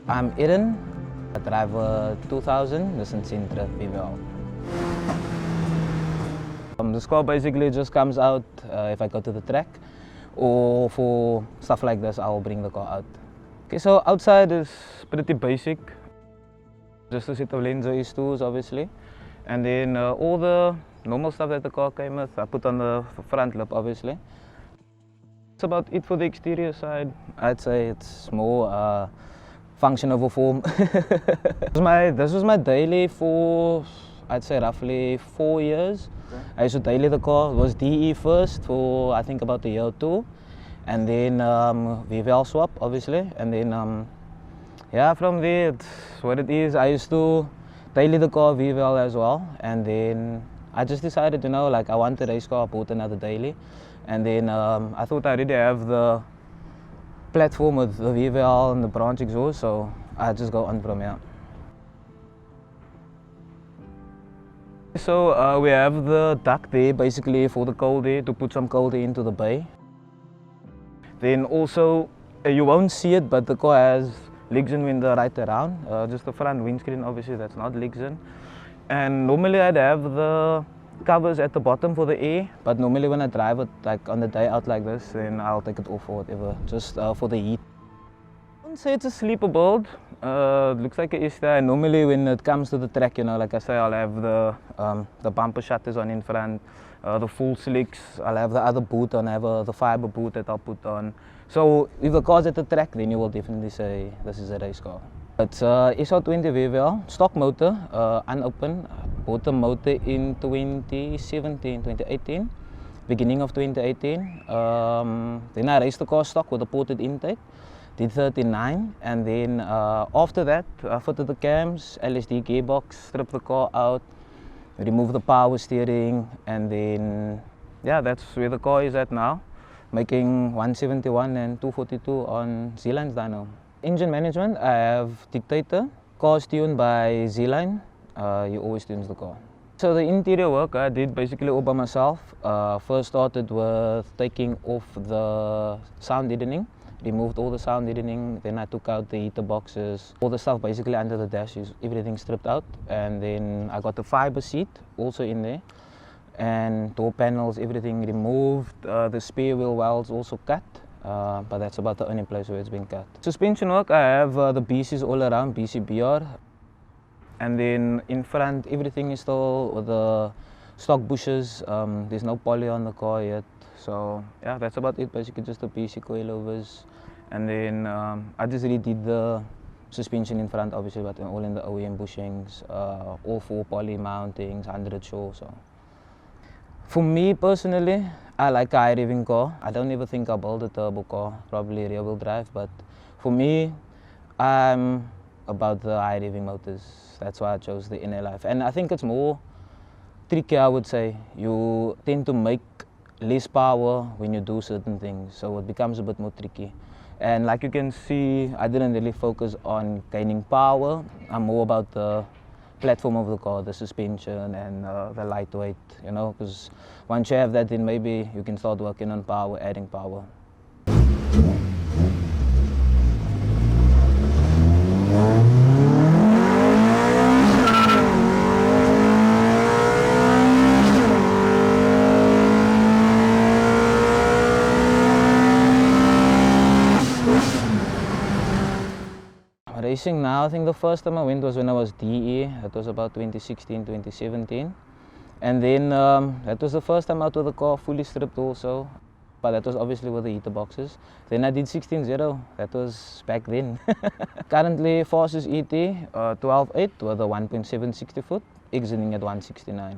I'm Erins. I drive a 2000 Nissan Sentra VVL. This car basically just comes out if I go to the track, or for stuff like this I'll bring the car out. Okay, so outside is pretty basic. Just a set of lenses, tools obviously, and then all the normal stuff that the car came with I put on the front lip obviously. That's about it for the exterior side. I'd say it's more function over form. This was my daily for, I'd say, roughly 4 years. Okay. I used to daily the car. It was DE first for I think about a year or two, and then VVL swap obviously, and then yeah, from there it's what it is. I used to daily the car VVL as well, and then I just decided, you know, like I want a race car, I bought another daily, and then I thought I already have the platform with the VVL and the branch exhaust, so I just go on from here. So we have the duct there basically for the cold air, to put some cold air into the bay. Then also you won't see it, but the car has legs in when the right around, just the front windscreen obviously that's not legs in. And normally I'd have the covers at the bottom for the air, but normally when I drive it like on the day out like this, then I'll take it off or whatever, just for the heat. I wouldn't say it's a sleeper build. It looks like it is there. Normally when it comes to the track, you know, like I say, I'll have the bumper shutters on in front, the full slicks, I'll have the other boot on, I have the fiber boot that I'll put on. So if the car's at the track, then you will definitely say this is a race car. It's SR20 VVL, stock motor, unopened. Bought the motor in 2017, 2018, beginning of 2018. Then I raced the car stock with a ported intake, did 39, and then after that I fitted the cams, LSD gearbox, stripped the car out, removed the power steering, and then yeah, that's where the car is at now, making 171 and 242 on Z-Line's dyno. Engine management, I have Dictator, car's tuned by Z-Line. He always tunes the car. So the interior work I did basically all by myself. First started with taking off the sound deadening, removed all the sound deadening, then I took out the heater boxes, all the stuff basically under the dash, is everything stripped out, and then I got the fiber seat also in there, and door panels, everything removed, the spare wheel welds also cut. But that's about the only place where it's been cut. Suspension work, I have the BCs all around, BCBR. And then in front, everything is still with the stock bushes. There's no poly on the car yet. So yeah, that's about it, basically just the BC coilovers. And then I just redid the suspension in front obviously, but all in the OEM bushings, all 4 poly mountings, 100 shore. So for me personally, I like a high revving car. I don't ever think I'll build a turbo car, probably rear wheel drive, but for me, I'm about the high revving motors. That's why I chose the NA Life. And I think it's more tricky, I would say. You tend to make less power when you do certain things, so it becomes a bit more tricky. And like you can see, I didn't really focus on gaining power. I'm more about the platform of the car, the suspension and the lightweight, you know, because once you have that, then maybe you can start working on power, adding power. Racing now, I think the first time I went was when I was DE. That was about 2016, 2017. And then that was the first time out with the car, fully stripped also. But that was obviously with the heater boxes. Then I did 16.0, that was back then. Currently fastest ET, 12.8 with a 1.7 60 foot, exiting at 169.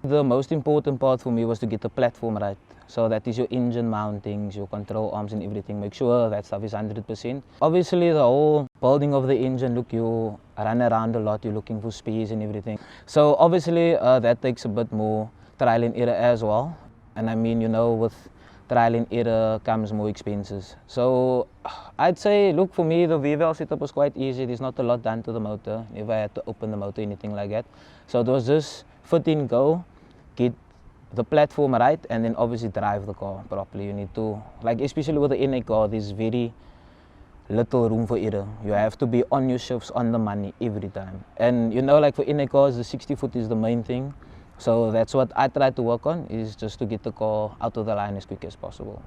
The most important part for me was to get the platform right. So that is your engine mountings, your control arms and everything. Make sure that stuff is 100%. Obviously the whole building of the engine, look, you run around a lot, you're looking for space and everything. So obviously that takes a bit more trial and error as well. And I mean, you know, with trial and error comes more expenses. So I'd say, look, for me the VVL setup was quite easy. There's not a lot done to the motor. Never had to open the motor, anything like that. So it was just fit in, go, get the platform right, and then obviously drive the car properly. You need to, like especially with the NA car, there's very little room for error. You have to be on your shifts, on the money every time. And you know, like for NA cars, the 60 foot is the main thing. So that's what I try to work on, is just to get the car out of the line as quick as possible.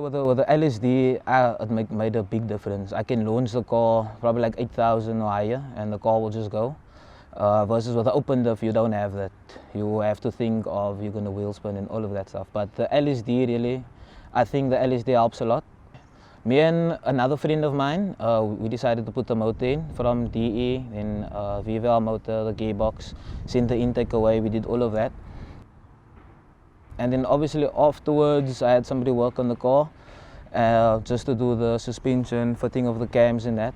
With the LSD, it made a big difference. I can launch the car probably like 8,000 or higher, and the car will just go. Versus with the open diff, you don't have that. You have to think of you're going to wheel spin and all of that stuff. But the LSD really, I think the LSD helps a lot. Me and another friend of mine, we decided to put the motor in from DE, then VVL motor, the gearbox, sent the intake away, we did all of that. And then obviously afterwards I had somebody work on the car just to do the suspension, fitting of the cams and that.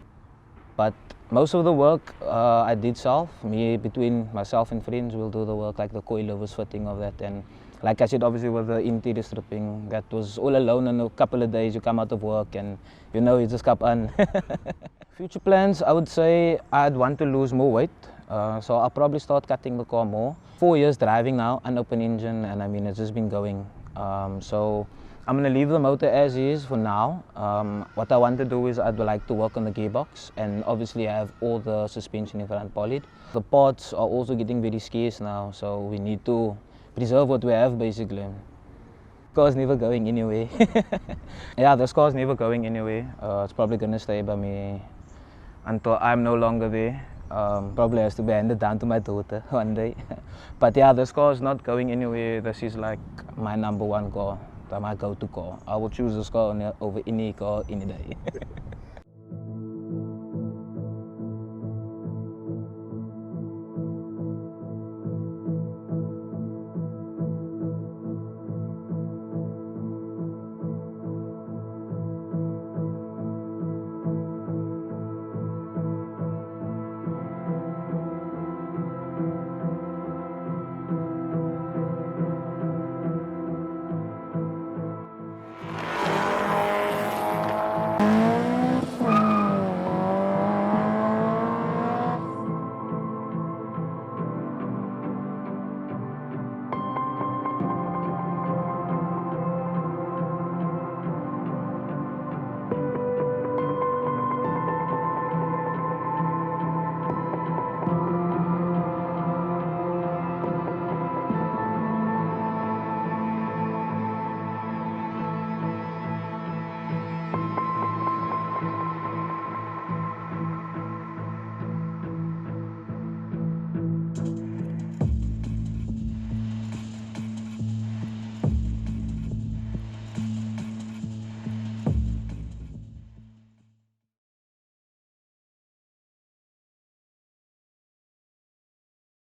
But most of the work I did self. Between myself and friends, we'll do the work, like the coilovers fitting of that. And like I said, obviously with the interior stripping, that was all alone in a couple of days. You come out of work and you know, you just come on. Future plans, I would say I'd want to lose more weight. So I'll probably start cutting the car more. 4 years driving now, unopened engine, and I mean, it's just been going. So I'm going to leave the motor as is for now. What I want to do is I'd like to work on the gearbox and obviously have all the suspension in front polished. The parts are also getting very scarce now, so we need to preserve what we have basically. The car's never going anywhere. Yeah, this car's never going anywhere. It's probably going to stay by me until I'm no longer there. Probably has to be handed down to my daughter one day. But yeah, this car is not going anywhere. This is like my number one car, my go-to car. I will choose this car over any car any day.